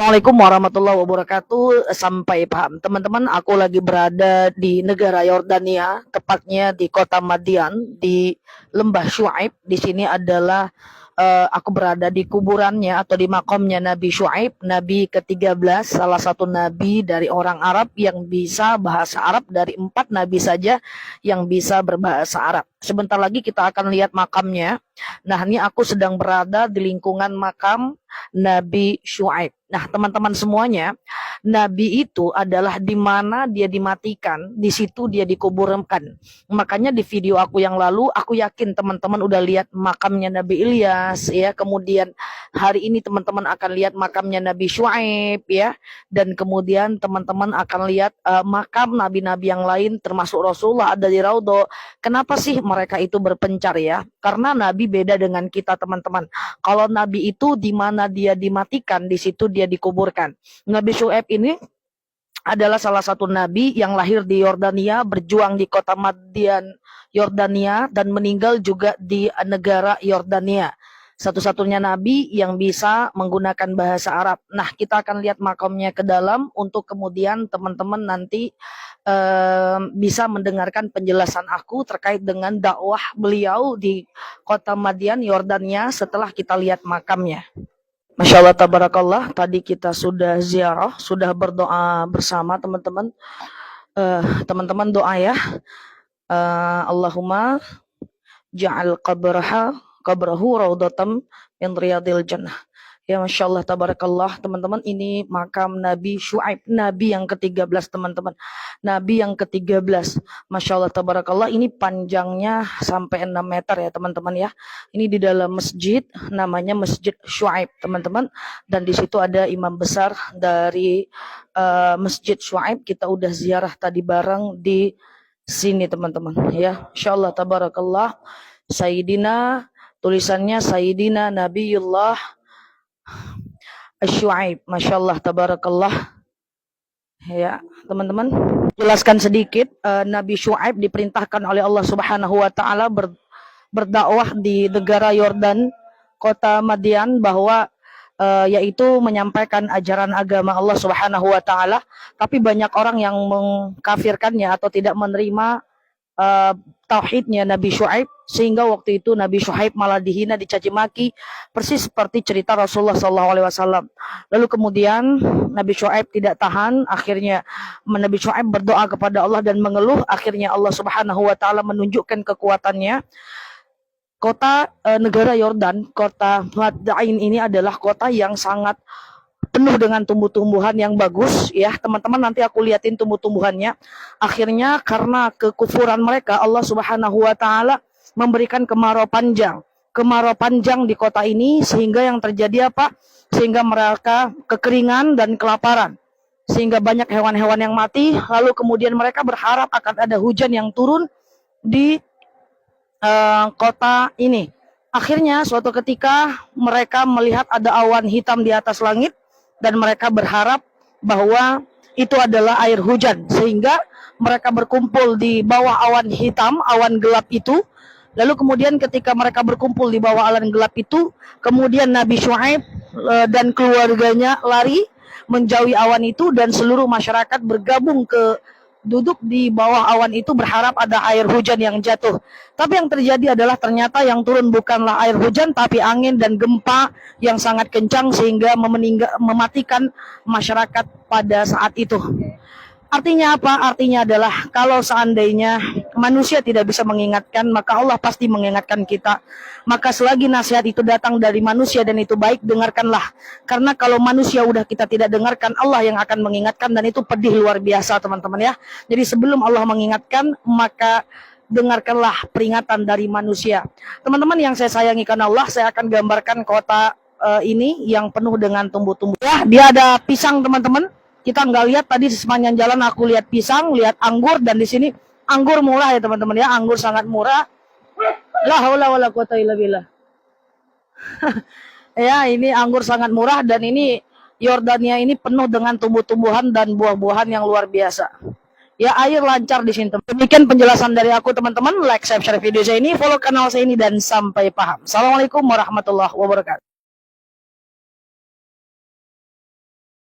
Assalamualaikum warahmatullahi wabarakatuh. Sampai paham, teman-teman. Aku lagi berada di negara Yordania, tepatnya di kota Madian, di lembah Syuaib. Di sini adalah aku berada di kuburannya atau di makamnya Nabi Syuaib, Nabi ke-13, salah satu nabi dari orang Arab yang bisa bahasa Arab, dari 4 nabi saja yang bisa berbahasa Arab. Sebentar lagi kita akan lihat makamnya. Nah, ini aku sedang berada di lingkungan makam Nabi Syuaib. Nah, teman-teman semuanya, Nabi itu adalah di mana dia dimatikan, di situ dia dikuburkan. Makanya di video aku yang lalu, aku yakin teman-teman udah lihat makamnya Nabi Ilyas, ya. Kemudian hari ini teman-teman akan lihat makamnya Nabi Syuaib, ya. Dan kemudian teman-teman akan lihat makam nabi-nabi yang lain, termasuk Rasulullah ada di Raudhah. Kenapa sih mereka itu berpencar, ya? Karena Nabi beda dengan kita, teman-teman. Kalau Nabi itu di mana dia dimatikan, di situ dia dikuburkan. Nabi Syuaib ini adalah salah satu nabi yang lahir di Yordania, berjuang di kota Madian, Yordania, dan meninggal juga di negara Yordania. Satu-satunya nabi yang bisa menggunakan bahasa Arab. Nah, kita akan lihat makamnya ke dalam untuk kemudian teman-teman nanti bisa mendengarkan penjelasan aku terkait dengan dakwah beliau di kota Madian, Yordania, setelah kita lihat makamnya. Masya Allah, tabarakallah. Tadi kita sudah ziarah, sudah berdoa bersama teman-teman. Teman-teman doa ya. Allahumma ja'al qabrahu raudhatam min riyadil jannah. Ya, Masya Allah, tabarakallah. Teman-teman, ini makam Nabi Syuaib, Nabi yang ke-13, teman-teman. Nabi yang ke-13. Masya Allah, tabarakallah. Ini panjangnya sampai 6 meter ya, teman-teman ya. Ini di dalam masjid, namanya Masjid Syuaib, teman-teman. Dan di situ ada imam besar dari Masjid Syuaib. Kita udah ziarah tadi bareng di sini, teman-teman ya. Masya Allah, tabarakallah. Sayyidina, tulisannya Sayyidina Nabiullah Syuaib. Masya Allah, tabarakallah. Ya, teman-teman, jelaskan sedikit. Nabi Syuaib diperintahkan oleh Allah Subhanahu wa taala berdakwah di negara Yordan, kota Madian, bahwa yaitu menyampaikan ajaran agama Allah Subhanahu wa taala, tapi banyak orang yang mengkafirkannya atau tidak menerima tauhidnya Nabi Syuaib, sehingga waktu itu Nabi Syuaib malah dihina, dicaci maki, persis seperti cerita Rasulullah SAW. Lalu kemudian Nabi Syuaib tidak tahan, akhirnya Nabi Syuaib berdoa kepada Allah dan mengeluh. Akhirnya Allah Subhanahu wa taala menunjukkan kekuatannya. Kota negara Yordan, kota Madain ini adalah kota yang sangat penuh dengan tumbuh-tumbuhan yang bagus ya, teman-teman. Nanti aku liatin tumbuh-tumbuhannya. Akhirnya karena kekufuran mereka, Allah Subhanahu wa taala memberikan kemarau panjang di kota ini, sehingga yang terjadi apa? Sehingga mereka kekeringan dan kelaparan, sehingga banyak hewan-hewan yang mati. Lalu kemudian mereka berharap akan ada hujan yang turun di kota ini. Akhirnya suatu ketika mereka melihat ada awan hitam di atas langit, dan mereka berharap bahwa itu adalah air hujan, sehingga mereka berkumpul di bawah awan hitam, awan gelap itu. Lalu kemudian ketika mereka berkumpul di bawah awan gelap itu, kemudian Nabi Syuaib dan keluarganya lari menjauhi awan itu, dan seluruh masyarakat bergabung duduk di bawah awan itu berharap ada air hujan yang jatuh. Tapi yang terjadi adalah ternyata yang turun bukanlah air hujan, tapi angin dan gempa yang sangat kencang, sehingga mematikan masyarakat pada saat itu. Artinya apa? Artinya adalah kalau seandainya manusia tidak bisa mengingatkan, maka Allah pasti mengingatkan kita. Maka selagi nasihat itu datang dari manusia dan itu baik, dengarkanlah. Karena kalau manusia udah kita tidak dengarkan, Allah yang akan mengingatkan, dan itu pedih luar biasa, teman-teman ya. Jadi sebelum Allah mengingatkan, maka dengarkanlah peringatan dari manusia. Teman-teman yang saya sayangi karena Allah, saya akan gambarkan kota ini yang penuh dengan tumbuh-tumbuhan. Ya, dia ada pisang, teman-teman. Kita nggak lihat tadi sepanjang jalan, aku lihat pisang, lihat anggur, dan di sini anggur murah ya, teman-teman ya. Anggur sangat murah. La haula wala quwata illa billah. Ya, ini anggur sangat murah, dan ini Yordania ini penuh dengan tumbuh-tumbuhan dan buah-buahan yang luar biasa. Ya, air lancar di sini. Demikian penjelasan dari aku, teman-teman. Like, share video saya ini, follow kanal saya ini, dan sampai paham. Assalamualaikum warahmatullahi wabarakatuh.